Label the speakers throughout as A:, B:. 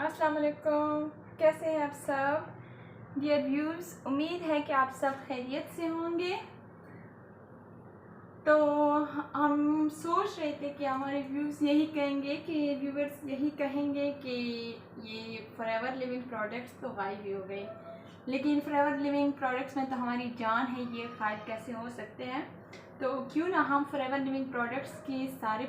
A: अस्सलाम वालेकुम, कैसे हैं आप सब डियर व्यूज़। उम्मीद है कि आप सब खैरियत से होंगे। तो हम सोच रहे थे कि हमारे व्यूज़ यही कहेंगे कि व्यूवर्स यही कहेंगे कि ये फॉरएवर लिविंग प्रोडक्ट्स तो गायब ही हो गए, लेकिन फॉरएवर लिविंग प्रोडक्ट्स में तो हमारी जान है, ये गायब कैसे हो सकते हैं। तो क्यों ना हम फॉरएवर लिविंग प्रोडक्ट्स के सारे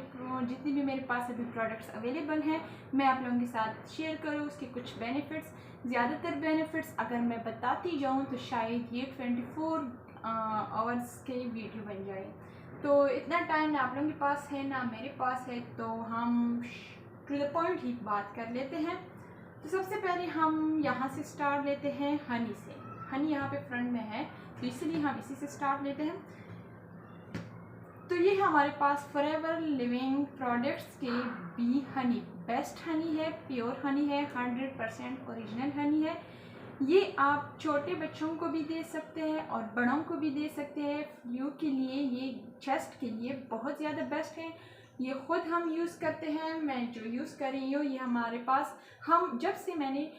A: जितने भी मेरे पास अभी प्रोडक्ट्स अवेलेबल हैं मैं आप लोगों के साथ शेयर करूँ उसके कुछ बेनिफिट्स। ज़्यादातर बेनिफिट्स अगर मैं बताती जाऊँ तो शायद ये 24 आवर्स के वीडियो बन जाए। तो इतना टाइम ना आप लोगों के पास है ना मेरे पास है, तो हम टू द पॉइंट ही बात कर लेते हैं। तो सबसे पहले हम यहाँ से स्टार्ट लेते हैं हनी से। हनी यहाँ पे फ्रंट में है तो इसलिए हम इसी से स्टार्ट लेते हैं। तो ये हमारे पास फॉरएवर लिविंग प्रोडक्ट्स के बी हनी, बेस्ट हनी है, प्योर हनी है, 100% ओरिजिनल हनी है। ये आप छोटे बच्चों को भी दे सकते हैं और बड़ों को भी दे सकते हैं। फ्लू के लिए, ये चेस्ट के लिए बहुत ज़्यादा बेस्ट है। ये ख़ुद हम यूज़ करते हैं, मैं जो यूज़ कर रही हूँ ये हमारे पास, हम जब से मैंने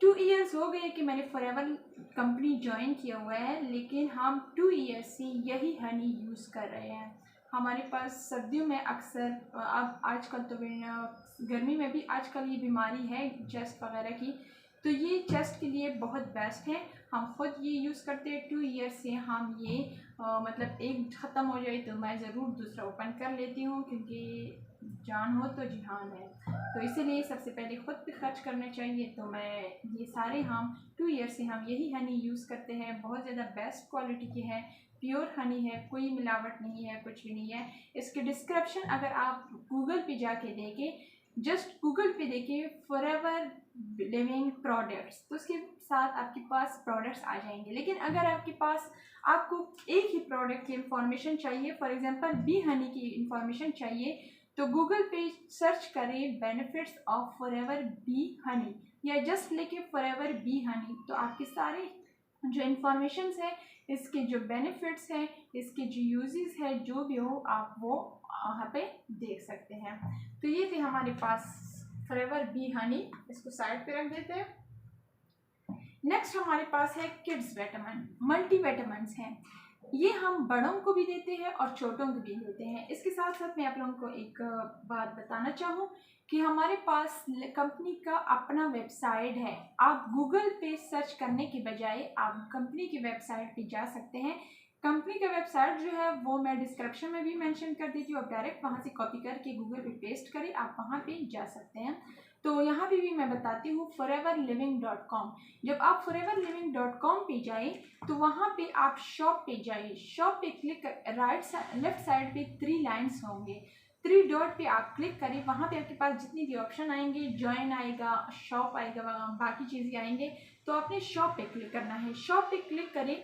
A: 2 इयर्स हो गए कि मैंने फॉरएवर कंपनी ज्वाइन किया हुआ है, लेकिन हम 2 इयर्स से यही हनी यूज़ कर रहे हैं। हमारे पास सर्दियों में अक्सर, अब आजकल तो गर्मी में भी आजकल ये बीमारी है चेस्ट वगैरह की, तो ये चेस्ट के लिए बहुत बेस्ट है। हम खुद ये यूज़ करते हैं 2 ईयर्स से। हम ये मतलब एक ख़त्म हो जाए तो मैं ज़रूर दूसरा ओपन कर लेती हूँ, क्योंकि जान हो तो जहान है। तो इसीलिए सबसे पहले ख़ुद पे खर्च करना चाहिए। तो मैं ये सारे हम 2 ईयर्स से हम यही हनी यूज़ करते हैं। बहुत ज़्यादा बेस्ट क्वालिटी की है, प्योर हनी है, कोई मिलावट नहीं है, कुछ भी नहीं है। इसके डिस्क्रिप्शन अगर आप गूगल पे जाके देखें, जस्ट गूगल पे देखिए फॉरएवर लिविंग प्रोडक्ट्स, तो उसके साथ आपके पास प्रोडक्ट्स आ जाएंगे। लेकिन अगर आपके पास आपको एक ही प्रोडक्ट की इंफॉर्मेशन चाहिए, फॉर एग्जांपल बी हनी की इंफॉर्मेशन चाहिए, तो गूगल पे सर्च करें benefits of forever B Honey या जस्ट लिखे फॉरएवर बी हनी, तो आपके सारे जो इंफॉर्मेशंस है, इसके जो बेनिफिट्स हैं, इसके जो यूजेस है, जो भी हो आप वो यहाँ पे देख सकते हैं। तो ये थे हमारे पास फॉरएवर बी हनी, इसको साइड पे रख देते हैं। नेक्स्ट हमारे पास है किड्स विटामिन, मल्टी विटामिन्स हैं। ये हम बड़ों को भी देते हैं और छोटों को भी देते हैं। इसके साथ साथ मैं आप लोगों को एक बात बताना चाहूँ कि हमारे पास कंपनी का अपना वेबसाइट है। आप गूगल पे सर्च करने के बजाय आप कंपनी की वेबसाइट पे जा सकते हैं। कंपनी का वेबसाइट जो है वो मैं डिस्क्रिप्शन में भी मेंशन कर देती हूँ, आप डायरेक्ट वहाँ से कॉपी करके गूगल पे पेस्ट करें, आप वहाँ पे जा सकते हैं। तो यहाँ पे भी मैं बताती हूँ foreverliving.com। जब आप foreverliving.com पे जाए तो वहाँ पे आप शॉप पे जाइए, शॉप पे क्लिक कर लेफ्ट साइड पे 3 लाइन्स होंगे, 3 डॉट पे आप क्लिक करें। वहाँ पे आपके पास जितनी भी ऑप्शन आएंगे, जॉइन आएगा, शॉप आएगा, बाकी चीज़ें आएंगे, तो आपने शॉप पे क्लिक करना है। शॉप पे क्लिक करें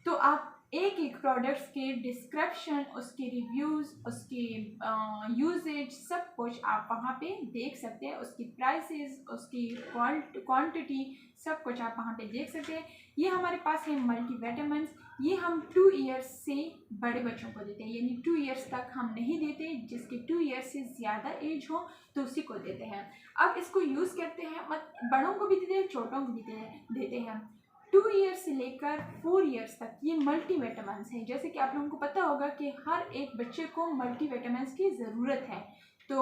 A: तो आप एक एक प्रोडक्ट्स के डिस्क्रिप्शन, उसके रिव्यूज़, उसके यूजेज, सब कुछ आप वहाँ पे देख सकते हैं। उसकी प्राइसेस, उसकी क्वांटिटी, सब कुछ आप वहाँ पे देख सकते हैं। ये हमारे पास है मल्टी विटामिन्स। ये हम 2 इयर्स से बड़े बच्चों को देते हैं, यानी 2 इयर्स तक हम नहीं देते, जिसके 2 इयर्स से ज़्यादा एज हो तो उसी को देते हैं। अब इसको यूज़ करते हैं, बड़ों को भी देते हैं, छोटों को भी देते हैं। 2 इयर्स से लेकर 4 इयर्स तक ये मल्टी विटामिन्स हैं। जैसे कि आप लोगों को पता होगा कि हर एक बच्चे को मल्टी विटामिन्स की ज़रूरत है। तो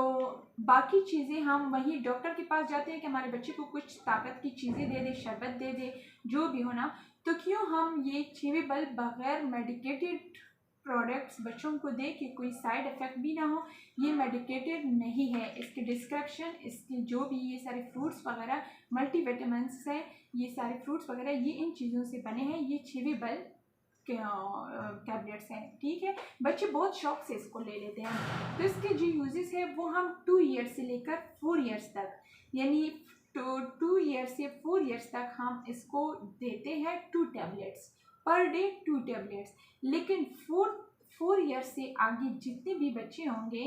A: बाकी चीज़ें हम वही डॉक्टर के पास जाते हैं कि हमारे बच्चे को कुछ ताकत की चीज़ें दे दे, शरबत दे दे, जो भी हो ना, तो क्यों हम ये चीवेबल बगैर मेडिकेटेड प्रोडक्ट्स बच्चों को दे कि कोई साइड इफ़ेक्ट भी ना हो। ये मेडिकेटेड नहीं है। इसके डिस्क्रिप्शन, इसके जो भी ये सारे फ्रूट्स वगैरह मल्टी विटामिन्स हैं, ये सारे फ्रूट्स वगैरह ये इन चीज़ों से बने हैं। ये चीवेबल टैबलेट्स हैं, ठीक है। बच्चे बहुत शौक से इसको ले लेते हैं। तो इसके जो यूजेस है वो हम 2 ईयर्स से लेकर 4 ईयर्स तक, यानी 2 ईयर्स से 4 ईयर्स तक हम इसको देते हैं 2 टैबलेट्स पर डे, 2 टैबलेट्स। लेकिन 4 ईयर्स से आगे जितने भी बच्चे होंगे,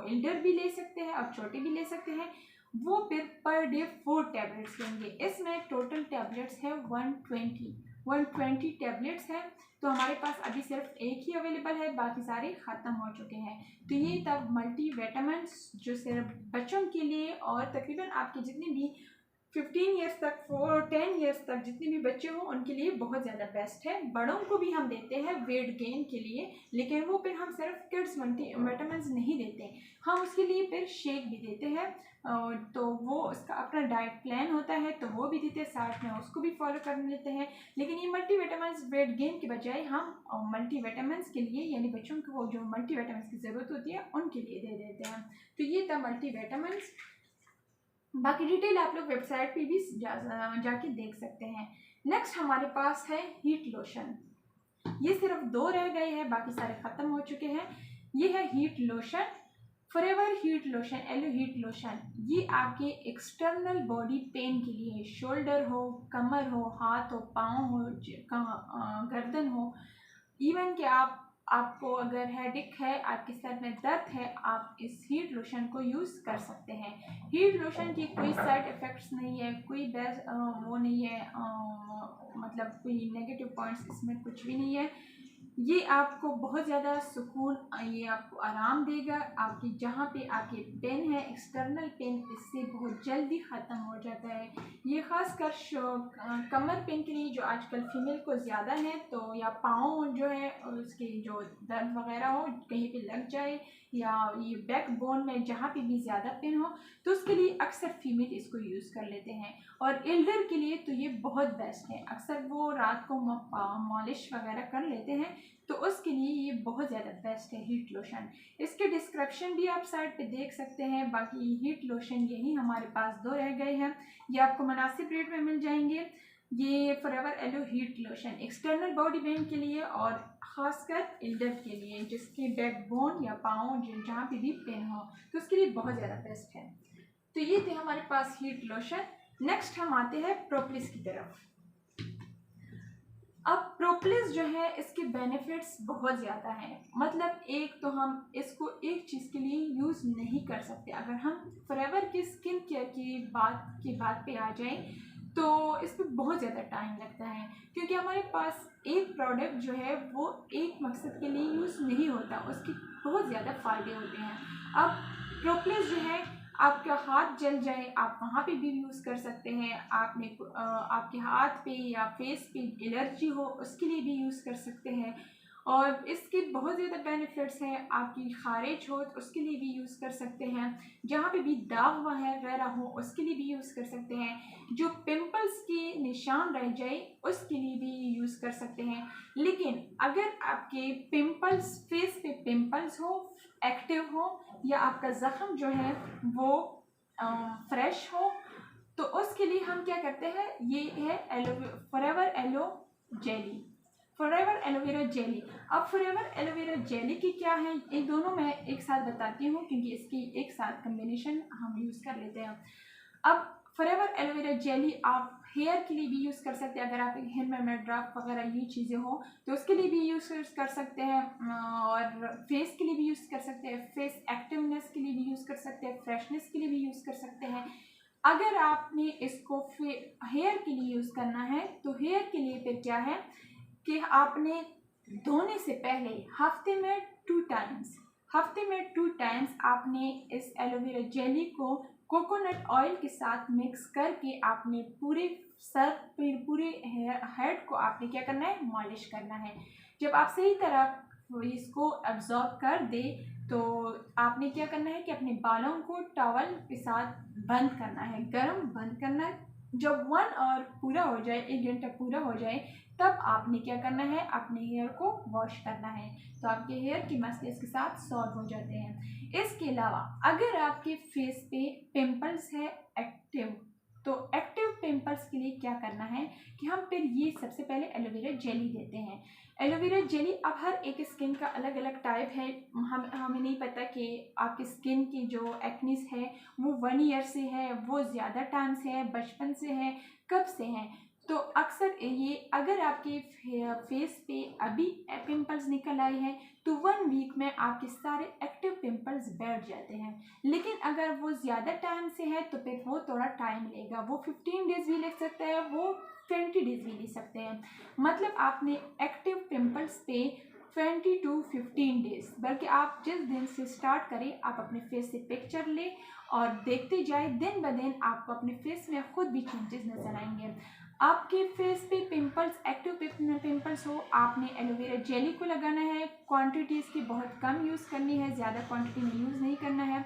A: एल्डर भी ले सकते हैं और छोटे भी ले सकते हैं, वो फिर पर डे 4 टैबलेट्स लेंगे। इसमें टोटल टैबलेट्स है 120। 120 टैबलेट्स हैं। तो हमारे पास अभी सिर्फ एक ही अवेलेबल है, बाकी सारे ख़त्म हो चुके हैं। तो ये तब मल्टी विटामिन्स जो सिर्फ बच्चों के लिए और तकरीबन आपके जितने भी 15 ईयर्स तक 4 और 10 ईयर्स तक जितने भी बच्चे हों उनके लिए बहुत ज़्यादा बेस्ट है। बड़ों को भी हम देते हैं वेट गेन के लिए, लेकिन वो फिर हम सिर्फ किड्स मल्टी विटामिन्स नहीं देते, हम उसके लिए फिर शेक भी देते हैं। तो वो उसका अपना डाइट प्लान होता है तो वो भी देते हैं, साथ में उसको भी फॉलो कर लेते हैं। लेकिन ये मल्टी विटामिन्स वेट गेन के बजाय हम मल्टी विटामिन्स के लिए, यानी बच्चों को जो मल्टी विटामिन्स की ज़रूरत होती है उनके लिए दे देते हैं। तो ये था मल्टी विटामिन्स। बाकी डिटेल आप लोग वेबसाइट पे भी जाके देख सकते हैं। नेक्स्ट हमारे पास है हीट लोशन। ये सिर्फ 2 रह गए हैं, बाकी सारे ख़त्म हो चुके हैं। ये है heat lotion, forever heat lotion, yellow heat lotion. ये आपके एक्सटर्नल बॉडी पेन के लिए, शोल्डर हो, कमर हो, हाथ हो, पाँव हो, गर्दन हो, इवन कि आपको अगर हेडेक है, आपके सर में दर्द है, आप इस हीट लोशन को यूज़ कर सकते हैं। हीट लोशन की कोई साइड इफ़ेक्ट्स नहीं है, कोई वो नहीं है, मतलब कोई नेगेटिव पॉइंट्स इसमें कुछ भी नहीं है। ये आपको बहुत ज़्यादा सुकून, ये आपको आराम देगा। आपकी जहाँ पे आपके पेन है, एक्सटर्नल पेन, इससे बहुत जल्दी ख़त्म हो जाता है। ये ख़ासकर कमर पेन के लिए जो आजकल फीमेल को ज़्यादा है, तो या पाँव जो है उसके जो दर्द वगैरह हो, कहीं पे लग जाए, या ये बैक बोन में जहाँ पे भी ज़्यादा पेन हो, तो उसके लिए अक्सर फीमेल इसको यूज़ कर लेते हैं। और एल्डर के लिए तो ये बहुत बेस्ट है, अक्सर वो रात को मॉलिश वगैरह कर लेते हैं, तो उसके लिए ये बहुत ज़्यादा बेस्ट है हीट लोशन। इसके डिस्क्रिप्शन भी आप साइट पे देख सकते हैं। बाकी हीट लोशन यही हमारे पास 2 रह गए हैं, ये आपको मुनासिब रेट में मिल जाएंगे। ये forever yellow heat lotion external body pain के लिए और ख़ासकर एल्डर के लिए, जिसके बैकबोन या पाँव जहाँ पे भी पेन हो, तो उसके लिए बहुत ज़्यादा बेस्ट है। तो ये थे हमारे पास हीट लोशन। नेक्स्ट हम आते हैं प्रोपोलिस की तरफ। अब प्रोपोलिस जो है, इसके बेनिफिट्स बहुत ज़्यादा हैं। मतलब एक तो हम इसको एक चीज़ के लिए यूज़ नहीं कर सकते। अगर हम फॉरएवर की स्किन केयर की बात पे आ जाएं, तो इस पर बहुत ज़्यादा टाइम लगता है, क्योंकि हमारे पास एक प्रोडक्ट जो है वो एक मकसद के लिए यूज़ नहीं होता, उसके बहुत ज़्यादा फ़ायदे होते हैं। अब प्रोपोलिस जो है, आपका हाथ जल जाए आप वहाँ पे भी यूज़ कर सकते हैं। आपके हाथ पे या फेस पे एलर्जी हो, उसके लिए भी यूज़ कर सकते हैं। और इसके बहुत ज़्यादा बेनिफिट्स हैं। आपकी खारिज हो तो उसके लिए भी यूज़ कर सकते हैं। जहाँ पे भी दाग वगैरह हो उसके लिए भी यूज़ कर सकते हैं। जो पिंपल्स के निशान रह जाए उसके लिए भी यूज़ कर सकते हैं। लेकिन अगर आपके पिंपल्स, फेस पे पिंपल्स हो, एक्टिव हो, या आपका ज़ख़म जो है वो फ्रेश हो, तो उसके लिए हम क्या करते हैं, ये है forever aloe jelly, forever aloe vera jelly. अब फॉरएवर एलोवेरा जेली की क्या है, एक दोनों मैं एक साथ बताती हूँ, क्योंकि इसकी एक साथ कम्बिनेशन हम यूज़ कर लेते हैं। अब फॉरएवर एलोवेरा जेली आप हेयर के लिए भी यूज़ कर सकते हैं। अगर आप हेयर में मैड्राफ वगैरह ये चीज़ें हो तो उसके लिए भी यूज़ कर सकते हैं, और फेस के लिए भी यूज़ कर सकते हैं, फेस एक्टिवनेस के लिए भी यूज़ कर सकते हैं, फ्रेशनेस के लिए भी यूज़ कर सकते हैं। अगर आपने इसको हेयर के लिए यूज़ करना है, तो हेयर के लिए फिर क्या है कि आपने धोने से पहले हफ्ते में 2 टाइम्स आपने इस एलोवेरा जेली को कोकोनट ऑयल के साथ मिक्स करके आपने पूरे सर पर, पूरे हेड को आपने क्या करना है, मॉलिश करना है। जब आप सही तरह इसको अब्जॉर्ब कर दे, तो आपने क्या करना है कि अपने बालों को टॉवल के साथ बंद करना है, गर्म बंद करना है। जब 1 आवर पूरा हो जाए, 1 घंटा पूरा हो जाए, तब आपने क्या करना है, अपने हेयर को वॉश करना है, तो आपके हेयर के मसले इसके साथ सॉल्व हो जाते हैं। इसके अलावा अगर आपके फेस पे पिंपल्स है एक्टिव, तो एक्टिव पिंपल्स के लिए क्या करना है कि हम फिर ये सबसे पहले एलोवेरा जेली देते हैं। एलोवेरा जेली अब हर एक स्किन का अलग अलग टाइप है। हमें नहीं पता कि आपकी स्किन की जो एक्नीस है वो 1 ईयर से है, वो ज़्यादा टाइम से है, बचपन से है, कब से है। तो अक्सर ये अगर आपके फेस पे अभी पिंपल्स निकल आए हैं तो 1 वीक में आपके सारे एक्टिव पिंपल्स बैठ जाते हैं। लेकिन अगर वो ज़्यादा टाइम से है तो फिर वो थोड़ा टाइम लेगा, वो 15 डेज़ भी ले सकता है, वो 20 डेज़ भी ले सकते हैं। मतलब आपने एक्टिव पिंपल्स पे 20 to 15 डेज़, बल्कि आप जिस दिन से स्टार्ट करें आप अपने फेस से पिक्चर लें और देखते जाए, दिन ब दिन आपको अपने फेस में खुद भी चेंजेस नज़र आएंगे। आपके फेस पे पिंपल्स, एक्टिव पिंपल्स हो, आपने एलोवेरा जेली को लगाना है। क्वांटिटी इसकी बहुत कम यूज़ करनी है, ज़्यादा क्वांटिटी में यूज़ नहीं करना है।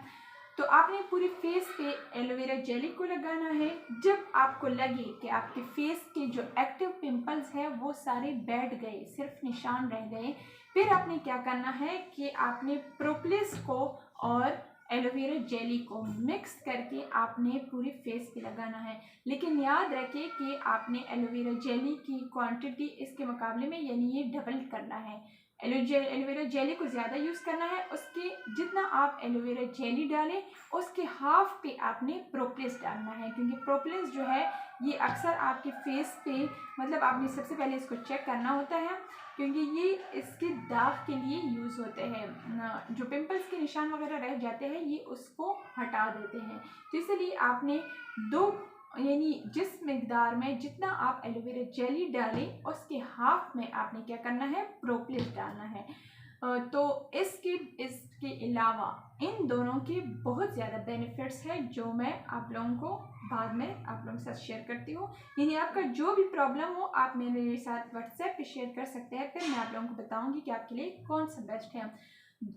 A: तो आपने पूरी फेस पे एलोवेरा जेली को लगाना है। जब आपको लगे कि आपके फेस के जो एक्टिव पिंपल्स है वो सारे बैठ गए, सिर्फ निशान रह गए, फिर आपने क्या करना है कि आपने प्रोप्लिस को और एलोवेरा जेली को मिक्स करके आपने पूरी फेस पे लगाना है। लेकिन याद रखें कि आपने एलोवेरा जेली की क्वांटिटी इसके मुकाबले में यानी ये डबल करना है। एलोवेरा जेली को ज़्यादा यूज़ करना है, उसके जितना आप एलोवेरा जेली डालें उसके हाफ पे आपने प्रोप्लिस डालना है, क्योंकि प्रोप्लिस जो है ये अक्सर आपके फेस पे, मतलब आपने सबसे पहले इसको चेक करना होता है क्योंकि ये इसके दाग के लिए यूज़ होते हैं। जो पिंपल्स के निशान वगैरह रह जाते हैं ये उसको हटा देते हैं। तो इसलिए आपने यानी जिस मिकदार में जितना आप एलोवेरा जेली डालें उसके हाफ में आपने क्या करना है, प्रोप्लिस डालना है। तो इसके अलावा इन दोनों के बहुत ज़्यादा बेनिफिट्स हैं जो मैं आप लोगों को बाद में आप लोगों के साथ शेयर करती हूँ। यानी आपका जो भी प्रॉब्लम हो आप मेरे साथ व्हाट्सएप पे शेयर कर सकते हैं, फिर मैं आप लोगों को बताऊँगी कि आपके लिए कौन सा बेस्ट है।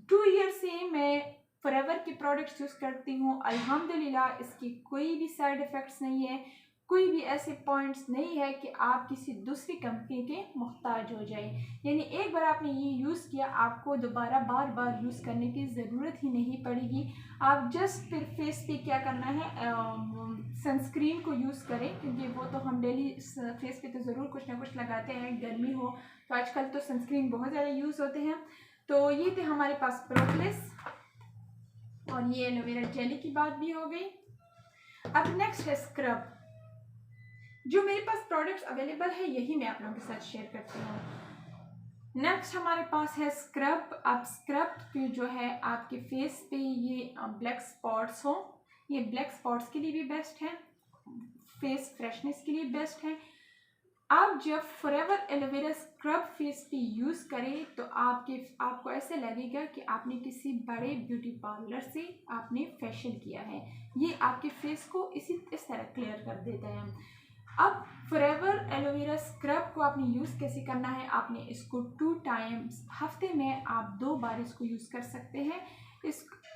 A: 2 ईयर से मैं फॉरएवर के प्रोडक्ट्स यूज़ करती हूँ, अल्हम्दुलिल्लाह इसकी कोई भी साइड इफ़ेक्ट्स नहीं है, कोई भी ऐसे पॉइंट्स नहीं है कि आप किसी दूसरी कंपनी के मुहताज हो जाए। यानी एक बार आपने ये यूज़ किया आपको दोबारा बार बार यूज़ करने की ज़रूरत ही नहीं पड़ेगी। आप जस्ट फिर फेस पे क्या करना है, सनस्क्रीन को यूज़ करें, क्योंकि वो तो हम डेली फेस पे तो ज़रूर कुछ ना कुछ लगाते हैं, गर्मी हो तो आजकल तो सनस्क्रीन बहुत ज़्यादा यूज़ होते हैं। तो ये थे हमारे पास प्रोप्लिस और ये एलोवेरा जेली की बात भी हो गई। अब नेक्स्ट है स्क्रब। जो मेरे पास प्रोडक्ट्स अवेलेबल है यही मैं आप लोगों के साथ शेयर करती हूँ। नेक्स्ट हमारे पास है स्क्रब। अब स्क्रब की जो है आपके फेस पे ये ब्लैक स्पॉट्स हो, ये ब्लैक स्पॉट्स के लिए भी बेस्ट है, फेस फ्रेशनेस के लिए बेस्ट है। आप जब फॉरएवर एलोवेरा स्क्रब फेस पे यूज़ करें तो आपको ऐसे लगेगा कि आपने किसी बड़े ब्यूटी पार्लर से आपने फेशियल किया है। ये आपके फेस को इस तरह क्लियर कर देता है। अब फॉरएवर एलोवेरा स्क्रब को आपने यूज़ कैसे करना है, आपने इसको 2 टाइम्स हफ्ते में आप 2 बार इसको यूज़ कर सकते हैं।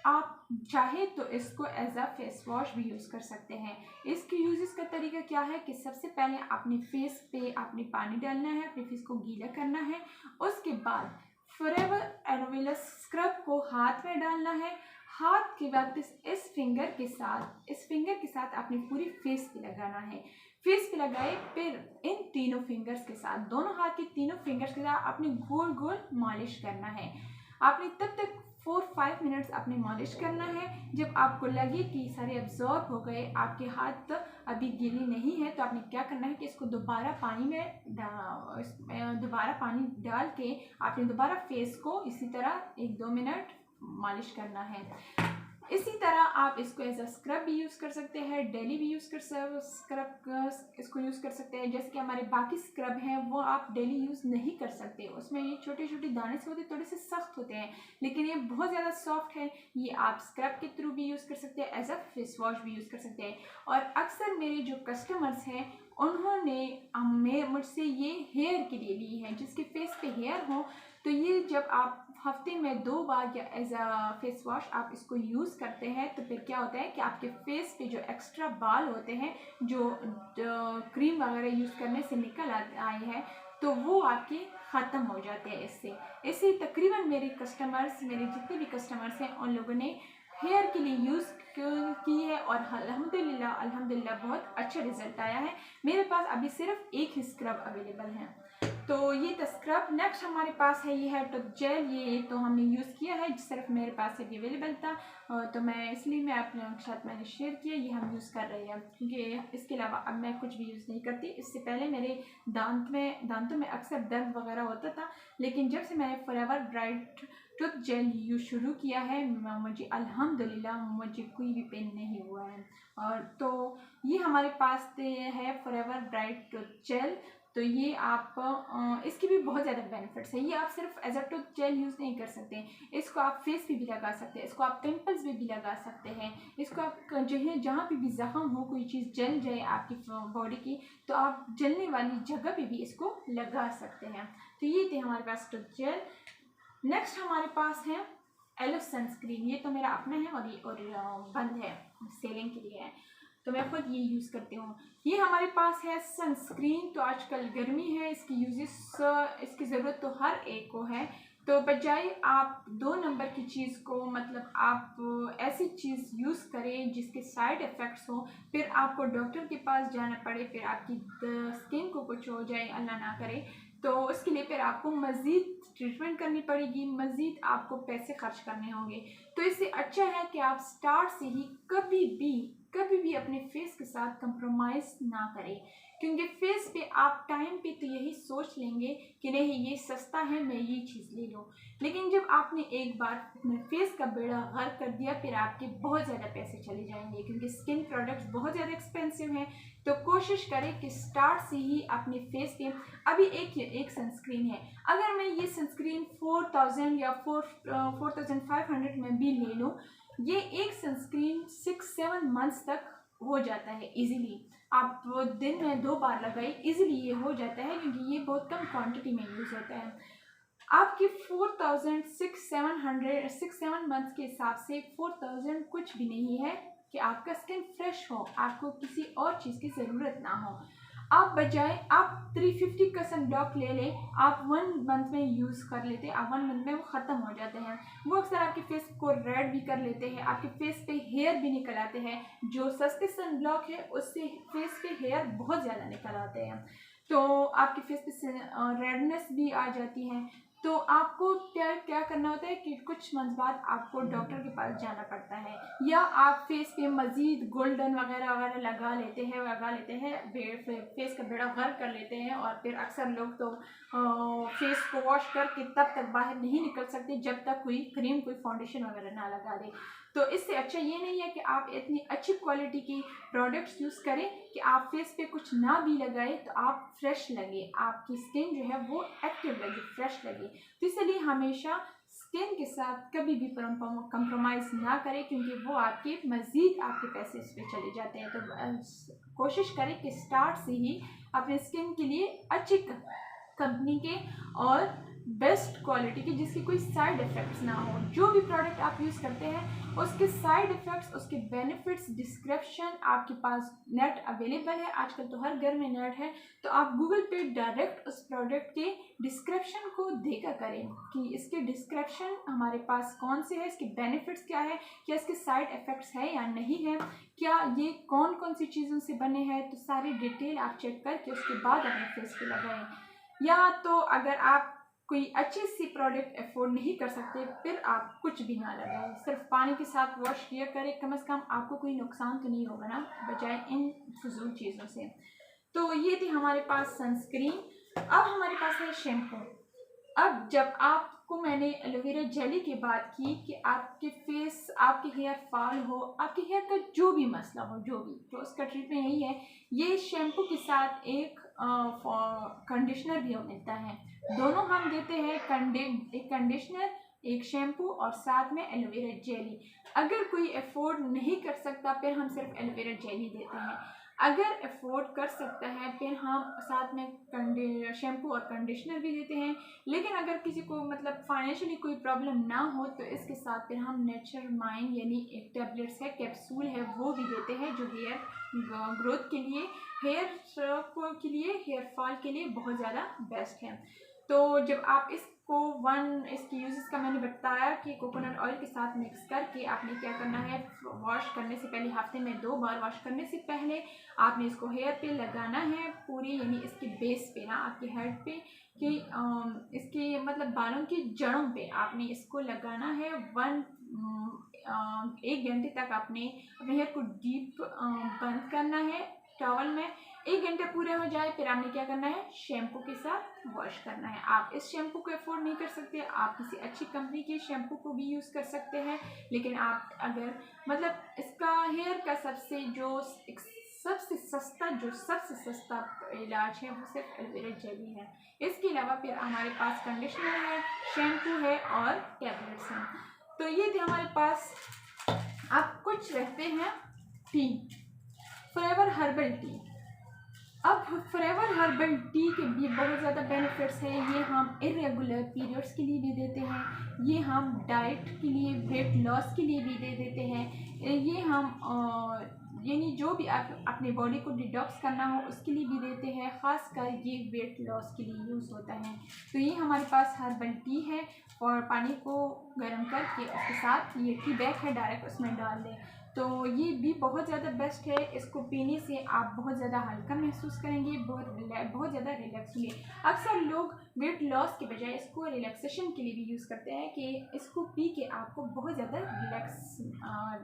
A: आप चाहे तो इसको एज अ फेस वॉश भी यूज़ कर सकते हैं। इसके यूज़ का तरीका क्या है कि सबसे पहले अपने फेस पे आपने पानी डालना है, अपने फेस को गीला करना है, उसके बाद फॉरएवर एलोवेरा स्क्रब को हाथ में डालना है। हाथ के बाद इस फिंगर के साथ अपनी पूरी फेस पे लगाना है। फेस पे लगाए, फिर इन तीनों फिंगर्स के साथ, दोनों हाथ के तीनों फिंगर्स के साथ आपने गोल गोल मालिश करना है। आपने तब तक 4-5 मिनट्स आपने मालिश करना है। जब आपको लगे कि सारे एब्जॉर्ब हो गए, आपके हाथ अभी गीले नहीं है, तो आपने क्या करना है कि इसको दोबारा पानी डाल के आपने दोबारा फेस को इसी तरह 1-2 मिनट मालिश करना है। इसी तरह आप इसको एज अ स्क्रब भी यूज़ कर सकते हैं, डेली भी यूज़ इसको यूज़ कर सकते हैं। जैसे कि हमारे बाकी स्क्रब हैं वो आप डेली यूज़ नहीं कर सकते, उसमें ये छोटे छोटे दाने से होते, थोड़े से सख्त होते हैं, लेकिन ये बहुत ज़्यादा सॉफ्ट है। ये आप स्क्रब के थ्रू भी यूज़ कर सकते हैं, एज अ फेस वॉश भी यूज़ कर सकते हैं। और अक्सर मेरे जो कस्टमर्स हैं उन्होंने मुझसे ये हेयर के लिए ली है, जिसके फेस पे हेयर हो तो ये जब आप हफ्ते में 2 बार या एज अ फेस वॉश आप इसको यूज़ करते हैं तो फिर क्या होता है कि आपके फेस पे जो एक्स्ट्रा बाल होते हैं, जो क्रीम वगैरह यूज़ करने से निकल आए हैं, तो वो आपके ख़त्म हो जाते हैं इससे तकरीबन मेरे जितने भी कस्टमर्स हैं उन लोगों ने हेयर के लिए यूज़ की है और अल्हम्दुलिल्लाह बहुत अच्छा रिजल्ट आया है। मेरे पास अभी सिर्फ एक ही स्क्रब अवेलेबल है। तो ये था स्क्रब। नेक्स्ट हमारे पास है ये है टूथ जेल। ये तो हमने यूज़ किया है, सिर्फ मेरे पास ये अवेलेबल था तो मैं इसलिए मैं अपने साथ मैंने शेयर किया। ये हम यूज़ कर रहे हैं क्योंकि इसके अलावा अब मैं कुछ भी यूज़ नहीं करती। इससे पहले मेरे दांतों में अक्सर दर्द वगैरह होता था, लेकिन जब से मैंने forever bright tooth gel use शुरू किया है मुझे अल्हम्दुलिल्लाह मुझे कोई भी पेन नहीं हुआ है। और तो ये हमारे पास है फॉरएवर ब्राइट टूथ जेल। तो ये आप इसकी भी बहुत ज़्यादा बेनिफिट्स है। ये आप सिर्फ as a tooth gel use नहीं कर सकते, इसको आप फेस पे भी लगा सकते हैं, इसको आप पिंपल्स पे भी लगा सकते हैं, इसको आप जो है जहाँ पे भी जख्म हो, कोई चीज़ जल जाए आपकी बॉडी की, तो आप जलने वाली जगह पे भी इसको लगा सकते हैं। तो ये थे हमारे पास टूथ जेल। नेक्स्ट हमारे पास है एलो सनस्क्रीन। ये तो मेरा अपना है और ये बंद है, सेलिंग के लिए है, तो मैं खुद ये यूज़ करती हूँ। ये हमारे पास है सनस्क्रीन। तो आजकल गर्मी है, इसकी इसकी ज़रूरत तो हर एक को है। तो बजाय आप 2 नंबर की चीज़ को, मतलब आप ऐसी चीज़ यूज़ करें जिसके साइड इफ़ेक्ट्स हो, फिर आपको डॉक्टर के पास जाना पड़े, फिर आपकी स्किन को कुछ हो जाए अल्लाह ना करे, तो उसके लिए फिर आपको मज़ीद ट्रीटमेंट करनी पड़ेगी, मज़ीद आपको पैसे खर्च करने होंगे। तो इससे अच्छा है कि आप स्टार्ट से ही कभी भी अपने फेस के साथ कंप्रोमाइज़ ना करें, क्योंकि फेस पे आप टाइम पे तो यही सोच लेंगे कि नहीं ये सस्ता है मैं ये चीज़ ले लूँ, लेकिन जब आपने एक बार अपने फेस का बेड़ा गर्क कर दिया फिर आपके बहुत ज़्यादा पैसे चले जाएंगे, क्योंकि स्किन प्रोडक्ट्स बहुत ज़्यादा एक्सपेंसिव हैं। तो कोशिश करें कि स्टार्ट से ही अपने फेस पे, अभी एक सनस्क्रीन है, अगर मैं ये सनस्क्रीन 4000 या 4500 में भी ले लूँ, ये एक सनस्क्रीन 6-7 मंथ्स तक हो जाता है इजीली। आप दिन में 2 बार लगाए, इजीली ये हो जाता है, क्योंकि ये बहुत कम क्वांटिटी में यूज़ होता है। आपकी 6-7 मंथ्स के हिसाब से 4000 कुछ भी नहीं है कि आपका स्किन फ्रेश हो, आपको किसी और चीज़ की ज़रूरत ना हो। आप बजाय आप 350 का सनब्लॉक ले लें, आप 1 मंथ में यूज़ कर लेते हैं, आप 1 मंथ में वो ख़त्म हो जाते हैं। वो अक्सर आपके फेस को रेड भी कर लेते हैं, आपके फेस पे हेयर भी निकल आते हैं। जो सस्ते सनब्लॉक है उससे फेस पे हेयर बहुत ज़्यादा निकल आते हैं, तो आपके फेस पे रेडनेस भी आ जाती है। तो आपको क्या करना होता है कि कुछ मंथ बाद आपको डॉक्टर के पास जाना पड़ता है, या आप फेस पे मज़ीद गोल्डन वगैरह लगा लेते हैं, फेस का बेड़ा गर्क कर लेते हैं, और फिर अक्सर लोग तो फेस को वॉश करके तब तक बाहर नहीं निकल सकते जब तक कोई क्रीम, कोई फाउंडेशन वगैरह ना लगा दे। तो इससे अच्छा ये नहीं है कि आप इतनी अच्छी क्वालिटी की प्रोडक्ट्स यूज़ करें कि आप फेस पे कुछ ना भी लगाए तो आप फ्रेश लगे, आपकी स्किन जो है वो एक्टिव लगे, फ्रेश लगे। तो इसलिए हमेशा स्किन के साथ कभी भी कंप्रोमाइज़ ना करें, क्योंकि वो आपके मज़ीद आपके पैसे इस पर चले जाते हैं। तो कोशिश करें कि स्टार्ट से ही अपने स्किन के लिए अच्छी कंपनी के और बेस्ट क्वालिटी की, जिसकी कोई साइड इफ़ेक्ट्स ना हो। जो भी प्रोडक्ट आप यूज़ करते हैं उसके साइड इफ़ेक्ट्स, उसके बेनिफिट्स, डिस्क्रिप्शन आपके पास नेट अवेलेबल है। आजकल तो हर घर में नेट है, तो आप गूगल पे डायरेक्ट उस प्रोडक्ट के डिस्क्रिप्शन को देखा करें कि इसके डिस्क्रिप्शन हमारे पास कौन से है, इसके बेनिफिट्स क्या है, क्या इसके साइड इफ़ेक्ट्स है या नहीं है, क्या ये कौन कौन सी चीज़ों से बने हैं। तो सारी डिटेल आप चेक करके उसके बाद अपने फेस पे लगाएं। या तो अगर आप कोई अच्छी सी प्रोडक्ट अफोर्ड नहीं कर सकते, फिर आप कुछ भी ना लगाएं, सिर्फ पानी के साथ वॉश किया करें, कम से कम आपको कोई नुकसान तो नहीं होगा ना, बजाय इन फजूल चीज़ों से। तो ये थी हमारे पास सनस्क्रीन। अब हमारे पास है शैम्पू। अब जब आपको मैंने एलोवेरा जेली की बात की कि आपके फेस, आपके हेयर फॉल हो, आपके हेयर का जो भी मसला हो, तो उसका ट्रीटमेंट यही है। ये शैम्पू के साथ एक कंडीशनर भी मिलता है, दोनों हम देते हैं, एक कंडीशनर, एक शैम्पू और साथ में एलोवेरा जेली। अगर कोई अफोर्ड नहीं कर सकता फिर हम सिर्फ एलोवेरा जेली देते हैं, अगर अफोर्ड कर सकता है फिर हम साथ में शैम्पू और कंडीशनर भी देते हैं। लेकिन अगर किसी को मतलब फाइनेंशियली कोई प्रॉब्लम ना हो तो इसके साथ फिर हम नेचर माइंड यानी एक टैबलेट्स है, कैप्सूल है, वो भी देते हैं, जो हेयर ग्रोथ के लिए, हेयर के लिए, हेयर फॉल के लिए बहुत ज़्यादा बेस्ट है। तो जब आप इस इसको इसकी यूजेस का मैंने बताया कि कोकोनट ऑयल के साथ मिक्स करके आपने क्या करना है, वॉश करने से पहले हफ्ते में 2 बार वॉश करने से पहले आपने इसको हेयर पे लगाना है पूरी, यानी इसके बेस पे ना, आपके हेड पे कि इसके मतलब बालों की जड़ों पे आपने इसको लगाना है। 1 घंटे तक आपने अपने हेयर को डीप बंद करना है टॉवल में। 1 घंटे पूरे हो जाए फिर आपने क्या करना है, शैम्पू के साथ वॉश करना है। आप इस शैम्पू को अफोर्ड नहीं कर सकते, आप किसी अच्छी कंपनी के शैम्पू को भी यूज़ कर सकते हैं, लेकिन आप अगर मतलब इसका हेयर का सबसे सस्ता इलाज है वो सिर्फ एलोवेरा जेली है। इसके अलावा फिर हमारे पास कंडीशनर है, शैम्पू है और टैबलेट्स हैं। तो ये थे हमारे पास। अब कुछ रहते हैं टी, फॉरएवर हर्बल टी। अब फॉरएवर हर्बल टी के भी बहुत ज़्यादा बेनिफिट्स हैं। ये हम इरेगुलर पीरियड्स के लिए भी देते हैं, ये हम डाइट के लिए, वेट लॉस के लिए भी दे देते हैं, ये हम यानी जो भी आप अपने बॉडी को डिटॉक्स करना हो उसके लिए भी देते हैं, ख़ासकर ये वेट लॉस के लिए यूज़ होता है। तो ये हमारे पास हर्बल टी है, और पानी को गर्म करके उसके साथ ये टी बैग है डायरेक्ट उसमें डाल दें, तो ये भी बहुत ज़्यादा बेस्ट है। इसको पीने से आप बहुत ज़्यादा हल्का महसूस करेंगे, बहुत ज़्यादा रिलैक्स होंगे। अक्सर लोग वेट लॉस के बजाय इसको रिलैक्सेशन के लिए भी यूज़ करते हैं कि इसको पी के आपको बहुत ज़्यादा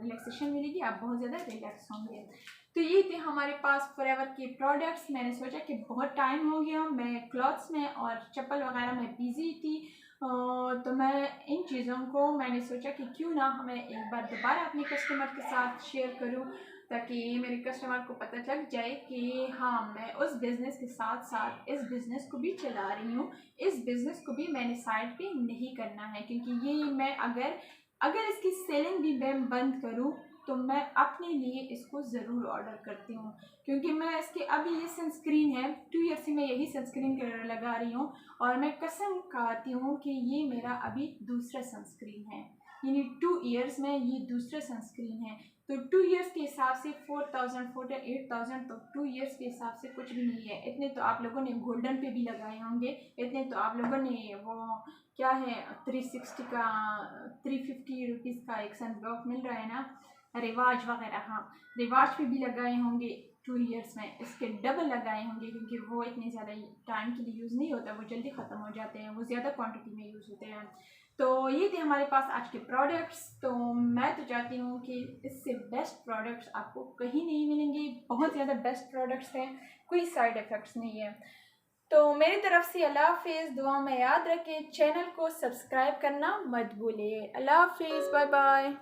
A: रिलैक्सेशन मिलेगी, आप बहुत ज़्यादा रिलैक्स होंगे। तो ये थे हमारे पास फॉरएवर के प्रोडक्ट्स। मैंने सोचा कि बहुत टाइम हो गया, मैं क्लॉथ्स में और चप्पल वगैरह में बिज़ी थी, तो मैं इन चीज़ों को मैंने सोचा कि क्यों ना मैं एक बार दोबारा अपने कस्टमर के साथ शेयर करूं, ताकि मेरे कस्टमर को पता चल जाए कि हाँ, मैं उस बिज़नेस के साथ साथ इस बिज़नेस को भी चला रही हूँ, इस बिज़नेस को भी मैंने साइड पे नहीं करना है। क्योंकि ये मैं अगर इसकी सेलिंग भी मैं बंद करूँ तो मैं अपने लिए इसको ज़रूर ऑर्डर करती हूँ, क्योंकि मैं इसके अभी ये सनस्क्रीन है 2 ईयर से मैं यही सनस्क्रीन लगा रही हूँ, और मैं कसम खाती हूँ कि ये मेरा अभी दूसरा सनस्क्रीन है, यानी 2 ईयर्स में ये दूसरा सनस्क्रीन है। तो 2 ईयर्स के हिसाब से 8,000 तो 2 ईयर्स के हिसाब से कुछ भी नहीं है। इतने तो आप लोगों ने गोल्डन पे भी लगाए होंगे, इतने तो आप लोगों ने वो क्या है 360 का 350 रुपीज़ का एक सनब्लॉक मिल रहा है ना, रिवाज वगैरह, हाँ रिवाज पे भी लगाए होंगे 2 ईयर्स में, इसके डबल लगाए होंगे, क्योंकि वो इतने ज़्यादा टाइम के लिए यूज़ नहीं होता, वो जल्दी ख़त्म हो जाते हैं, वो ज़्यादा क्वांटिटी में यूज़ होते हैं। तो ये थे हमारे पास आज के प्रोडक्ट्स। तो मैं तो चाहती हूँ कि इससे बेस्ट प्रोडक्ट्स आपको कहीं नहीं मिलेंगे, बहुत ज़्यादा बेस्ट प्रोडक्ट्स हैं, कोई साइड इफ़ेक्ट्स नहीं है। तो मेरी तरफ से अल्लाह हाफिज़, दुआ में याद रखें, चैनल को सब्सक्राइब करना मत भूलिए। अल्लाह हाफिज़, बाय बाय।